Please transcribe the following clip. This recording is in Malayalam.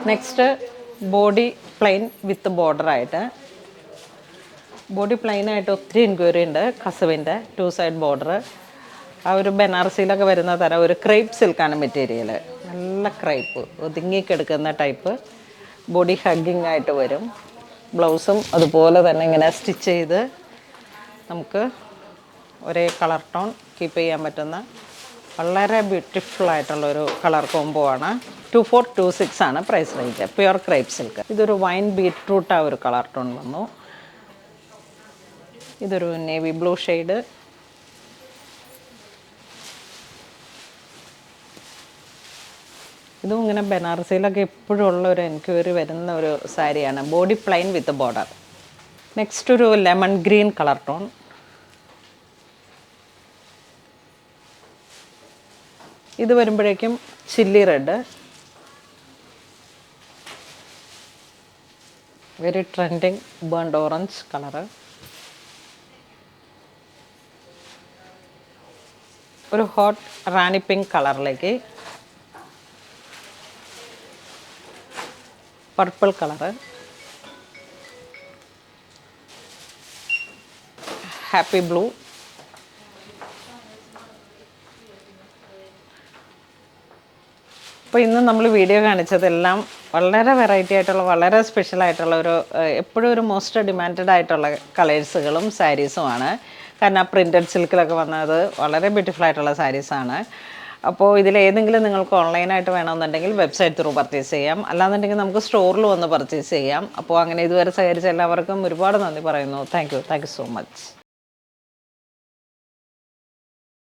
നെക്സ്റ്റ് ബോഡി പ്ലെയിൻ വിത്ത് ബോർഡറായിട്ട്. ബോഡി പ്ലെയിനായിട്ട് ഒത്തിരി എൻക്വയറി ഉണ്ട്. കസവിൻ്റെ 2 സൈഡ് ബോർഡർ. ആ ഒരു ബനാറസിയിലൊക്കെ വരുന്ന തരം ഒരു ക്രേപ്പ് സിൽക്കാണ് മെറ്റീരിയൽ. നല്ല ക്രേപ്പ് ഒതുങ്ങിക്കെടുക്കുന്ന ടൈപ്പ്. ബോഡി ഹഗ്ഗിങ് ആയിട്ട് വരും. ബ്ലൗസും അതുപോലെ തന്നെ ഇങ്ങനെ സ്റ്റിച്ച് ചെയ്ത് നമുക്ക് ഒരേ കളർ ടോൺ കീപ്പ് ചെയ്യാൻ പറ്റുന്ന വളരെ ബ്യൂട്ടിഫുൾ ആയിട്ടുള്ളൊരു കളർ കോംബോ ആണ്. 2426 ആണ് price range. Pure crepe silk. ഇതൊരു വൈൻ ബീറ്റ്റൂട്ട് ആ ഒരു കളർ ടോൺ വന്നു. ഇതൊരു നേവി ബ്ലൂ ഷെയ്ഡ്. ഇതും ഇങ്ങനെ ബനാറസിയിലൊക്കെ എപ്പോഴും ഉള്ള ഒരു എൻക്വയറി വരുന്ന ഒരു സാരിയാണ്. Body plain with border. Next ഒരു ലെമൺ ഗ്രീൻ കളർ ടോൺ. ഇത് വരുമ്പോഴേക്കും chilli red. Very trending burnt orange colour. ഒരു ഹോട്ട് റാണി പിങ്ക് കളറിലേക്ക് പർപ്പിൾ കളറ്. Happy blue. അപ്പോൾ ഇന്ന് നമ്മൾ വീഡിയോ കാണിച്ചതെല്ലാം വളരെ വെറൈറ്റി ആയിട്ടുള്ള വളരെ സ്പെഷ്യൽ ആയിട്ടുള്ള ഒരു എപ്പോഴും ഒരു മോസ്റ്റ് ഡിമാൻഡഡ് ആയിട്ടുള്ള കളേഴ്സുകളും സാരീസുമാണ്. കാരണം പ്രിൻറ്റഡ് സിൽക്കിലൊക്കെ വന്നത് വളരെ ബ്യൂട്ടിഫുൾ ആയിട്ടുള്ള സാരീസാണ്. അപ്പോൾ ഇതിലേതെങ്കിലും നിങ്ങൾക്ക് ഓൺലൈനായിട്ട് വേണമെന്നുണ്ടെങ്കിൽ വെബ്സൈറ്റ് ത്രൂ പർച്ചേസ് ചെയ്യാം. അല്ലാന്നുണ്ടെങ്കിൽ നമുക്ക് സ്റ്റോറിൽ വന്ന് പർച്ചേസ് ചെയ്യാം. അപ്പോൾ അങ്ങനെ ഇതുവരെ സഹകരിച്ച എല്ലാവർക്കും ഒരുപാട് നന്ദി പറയുന്നു. Thank you so much.